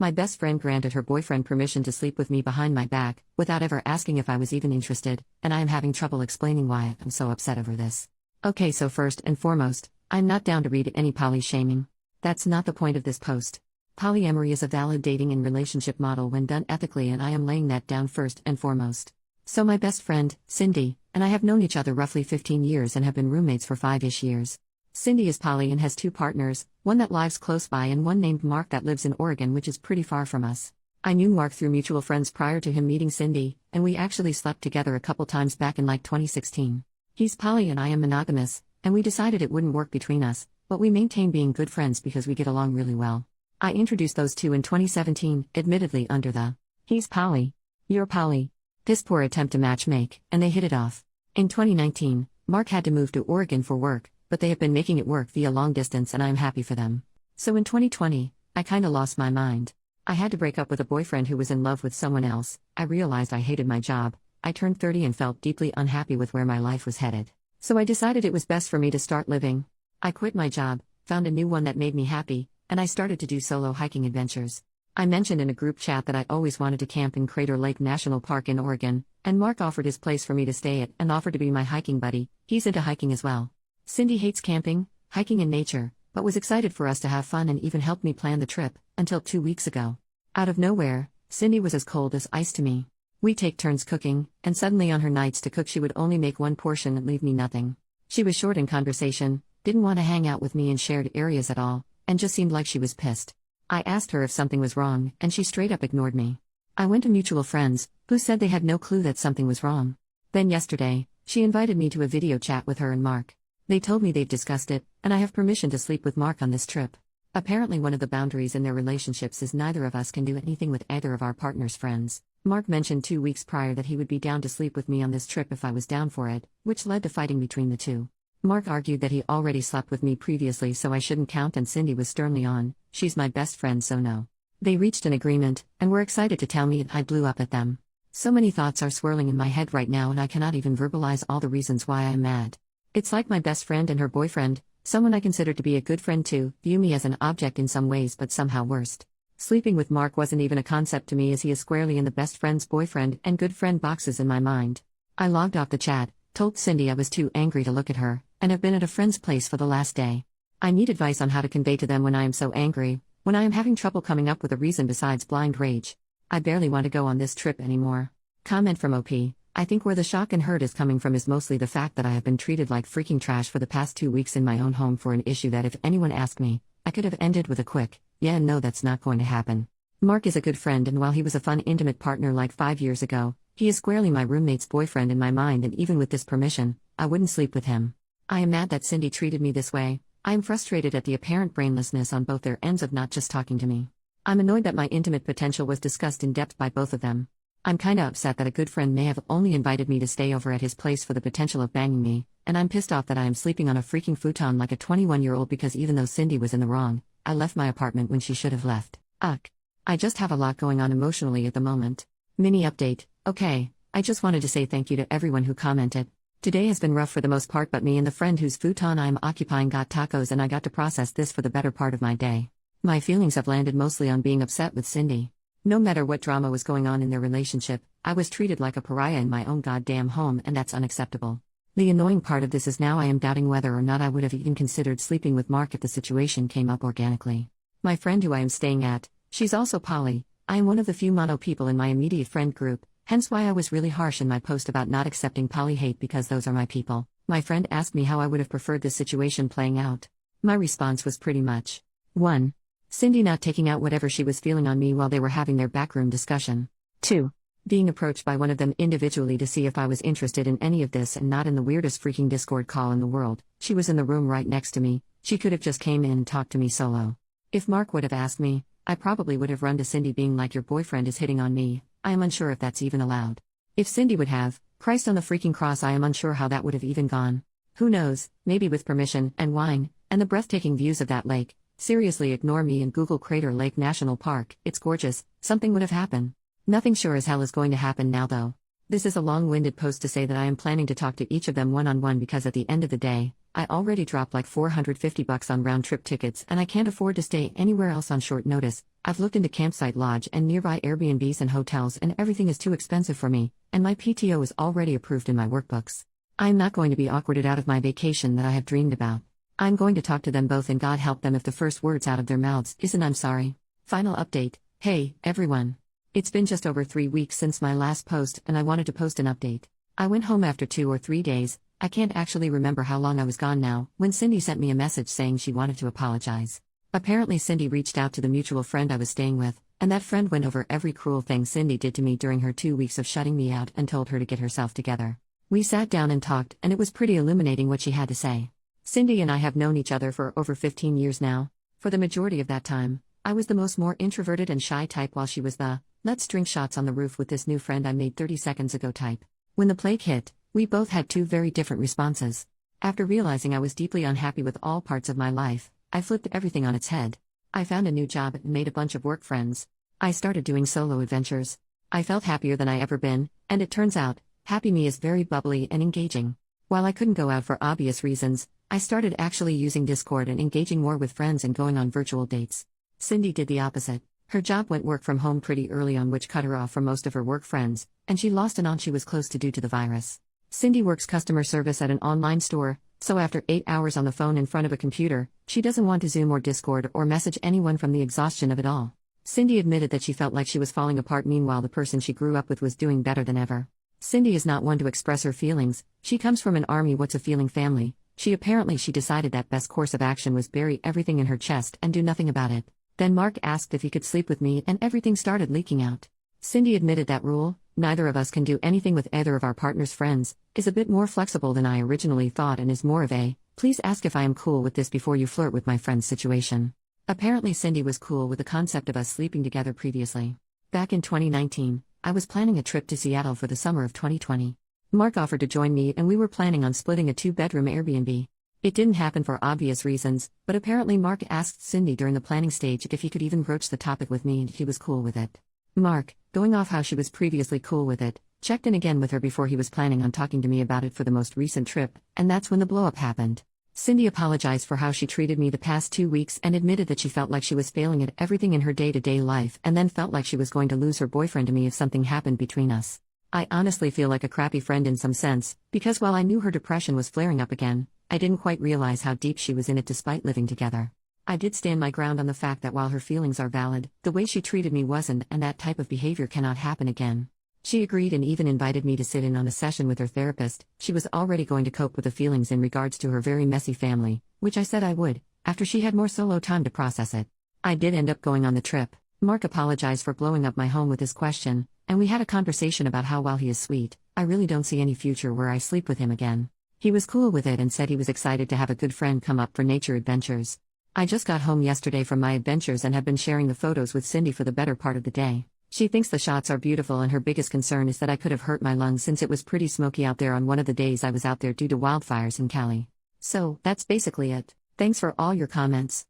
My best friend granted her boyfriend permission to sleep with me behind my back, without ever asking if I was even interested, and I am having trouble explaining why I'm so upset over this. Okay, so first and foremost, I'm not down to read any poly shaming. That's not the point of this post. Polyamory is a valid dating and relationship model when done ethically, and I am laying that down first and foremost. So my best friend, Cindy, and I have known each other roughly 15 years and have been roommates for 5-ish years. Cindy is poly and has 2 partners, one that lives close by and one named Mark that lives in Oregon, which is pretty far from us. I knew Mark through mutual friends prior to him meeting Cindy, and we actually slept together a couple times back in like 2016. He's poly and I am monogamous, and we decided it wouldn't work between us, but we maintain being good friends because we get along really well. I introduced those two in 2017, admittedly under the "he's poly, you're poly" piss poor attempt to matchmake, and they hit it off. In 2019, Mark had to move to Oregon for work, but they have been making it work via long distance and I am happy for them. So in 2020, I kinda lost my mind. I had to break up with a boyfriend who was in love with someone else. I realized I hated my job. I turned 30 and felt deeply unhappy with where my life was headed. So I decided it was best for me to start living. I quit my job, found a new one that made me happy, and I started to do solo hiking adventures. I mentioned in a group chat that I always wanted to camp in Crater Lake National Park in Oregon, and Mark offered his place for me to stay at and offered to be my hiking buddy. He's into hiking as well. Cindy hates camping, hiking and nature, but was excited for us to have fun and even helped me plan the trip, until 2 weeks ago. Out of nowhere, Cindy was as cold as ice to me. We take turns cooking, and suddenly on her nights to cook she would only make one portion and leave me nothing. She was short in conversation, didn't want to hang out with me in shared areas at all, and just seemed like she was pissed. I asked her if something was wrong, and she straight up ignored me. I went to mutual friends, who said they had no clue that something was wrong. Then yesterday, she invited me to a video chat with her and Mark. They told me they've discussed it, and I have permission to sleep with Mark on this trip. Apparently one of the boundaries in their relationships is neither of us can do anything with either of our partner's friends. Mark mentioned 2 weeks prior that he would be down to sleep with me on this trip if I was down for it, which led to fighting between the two. Mark argued that he already slept with me previously so I shouldn't count, and Cindy was sternly on, "She's my best friend so no." They reached an agreement, and were excited to tell me I blew up at them. So many thoughts are swirling in my head right now and I cannot even verbalize all the reasons why I'm mad. It's like my best friend and her boyfriend, someone I consider to be a good friend too, view me as an object in some ways but somehow worst. Sleeping with Mark wasn't even a concept to me as he is squarely in the best friend's boyfriend and good friend boxes in my mind. I logged off the chat, told Cindy I was too angry to look at her, and have been at a friend's place for the last day. I need advice on how to convey to them when I am so angry, when I am having trouble coming up with a reason besides blind rage. I barely want to go on this trip anymore. Comment from OP. I think where the shock and hurt is coming from is mostly the fact that I have been treated like freaking trash for the past 2 weeks in my own home for an issue that if anyone asked me, I could have ended with a quick, yeah and no, that's not going to happen. Mark is a good friend, and while he was a fun intimate partner like 5 years ago, he is squarely my roommate's boyfriend in my mind, and even with this permission, I wouldn't sleep with him. I am mad that Cindy treated me this way. I am frustrated at the apparent brainlessness on both their ends of not just talking to me. I'm annoyed that my intimate potential was discussed in depth by both of them. I'm kinda upset that a good friend may have only invited me to stay over at his place for the potential of banging me, and I'm pissed off that I am sleeping on a freaking futon like a 21-year-old because even though Cindy was in the wrong, I left my apartment when she should have left. Ugh. I just have a lot going on emotionally at the moment. Mini update. Okay, I just wanted to say thank you to everyone who commented. Today has been rough for the most part, but me and the friend whose futon I'm occupying got tacos and I got to process this for the better part of my day. My feelings have landed mostly on being upset with Cindy. No matter what drama was going on in their relationship, I was treated like a pariah in my own goddamn home, and that's unacceptable. The annoying part of this is now I am doubting whether or not I would have even considered sleeping with Mark if the situation came up organically. My friend who I am staying at, she's also poly. I am one of the few mono people in my immediate friend group, hence why I was really harsh in my post about not accepting poly hate because those are my people. My friend asked me how I would have preferred this situation playing out. My response was pretty much 1. Cindy not taking out whatever she was feeling on me while they were having their backroom discussion. 2. Being approached by one of them individually to see if I was interested in any of this and not in the weirdest freaking Discord call in the world. She was in the room right next to me, she could have just came in and talked to me solo. If Mark would have asked me, I probably would have run to Cindy being like, "Your boyfriend is hitting on me." I am unsure if that's even allowed. If Cindy would have, Christ on the freaking cross, I am unsure how that would have even gone. Who knows, maybe with permission, and wine, and the breathtaking views of that lake. Seriously, ignore me and Google Crater Lake National Park, it's gorgeous, something would have happened. Nothing sure as hell is going to happen now though. This is a long-winded post to say that I am planning to talk to each of them one-on-one because at the end of the day, I already dropped like $450 on round-trip tickets and I can't afford to stay anywhere else on short notice, I've looked into campsite lodge and nearby Airbnbs and hotels, and everything is too expensive for me, and my PTO is already approved in my workbooks. I'm not going to be awkwarded out of my vacation that I have dreamed about. I'm going to talk to them both, and God help them if the first words out of their mouths isn't "I'm sorry." Final update. Hey, everyone. It's been just over 3 weeks since my last post, and I wanted to post an update. I went home after 2 or 3 days. I can't actually remember how long I was gone now, when Cindy sent me a message saying she wanted to apologize. Apparently Cindy reached out to the mutual friend I was staying with, and that friend went over every cruel thing Cindy did to me during her 2 weeks of shutting me out and told her to get herself together. We sat down and talked, and it was pretty illuminating what she had to say. Cindy and I have known each other for over 15 years now. For the majority of that time, I was the more introverted and shy type, while she was the "let's drink shots on the roof with this new friend I made 30 seconds ago" type. When the plague hit, we both had 2 very different responses. After realizing I was deeply unhappy with all parts of my life, I flipped everything on its head. I found a new job and made a bunch of work friends. I started doing solo adventures. I felt happier than I ever been, and it turns out, happy me is very bubbly and engaging. While I couldn't go out for obvious reasons, I started actually using Discord and engaging more with friends and going on virtual dates. Cindy did the opposite. Her job went work from home pretty early on, which cut her off from most of her work friends, and she lost an aunt she was close to due to the virus. Cindy works customer service at an online store, so after 8 hours on the phone in front of a computer, she doesn't want to Zoom or Discord or message anyone from the exhaustion of it all. Cindy admitted that she felt like she was falling apart, meanwhile the person she grew up with was doing better than ever. Cindy is not one to express her feelings. She comes from an army what's a feeling family. She decided that best course of action was bury everything in her chest and do nothing about it. Then Mark asked if he could sleep with me, and everything started leaking out. Cindy admitted that rule, "neither of us can do anything with either of our partner's friends," is a bit more flexible than I originally thought, and is more of a "please ask if I am cool with this before you flirt with my friend's" situation. Apparently Cindy was cool with the concept of us sleeping together previously. Back in 2019, I was planning a trip to Seattle for the summer of 2020. Mark offered to join me, and we were planning on splitting a 2-bedroom Airbnb. It didn't happen for obvious reasons, but apparently Mark asked Cindy during the planning stage if he could even broach the topic with me, and he was cool with it. Mark, going off how she was previously cool with it, checked in again with her before he was planning on talking to me about it for the most recent trip, and that's when the blow-up happened. Cindy apologized for how she treated me the past 2 weeks and admitted that she felt like she was failing at everything in her day-to-day life, and then felt like she was going to lose her boyfriend to me if something happened between us. I honestly feel like a crappy friend in some sense, because while I knew her depression was flaring up again, I didn't quite realize how deep she was in it despite living together. I did stand my ground on the fact that while her feelings are valid, the way she treated me wasn't, and that type of behavior cannot happen again. She agreed and even invited me to sit in on a session with her therapist. She was already going to cope with the feelings in regards to her very messy family, which I said I would, after she had more solo time to process it. I did end up going on the trip. Mark apologized for blowing up my home with his question, and we had a conversation about how, while he is sweet, I really don't see any future where I sleep with him again. He was cool with it and said he was excited to have a good friend come up for nature adventures. I just got home yesterday from my adventures and have been sharing the photos with Cindy for the better part of the day. She thinks the shots are beautiful, and her biggest concern is that I could have hurt my lungs since it was pretty smoky out there on one of the days I was out there due to wildfires in Cali. So, that's basically it. Thanks for all your comments.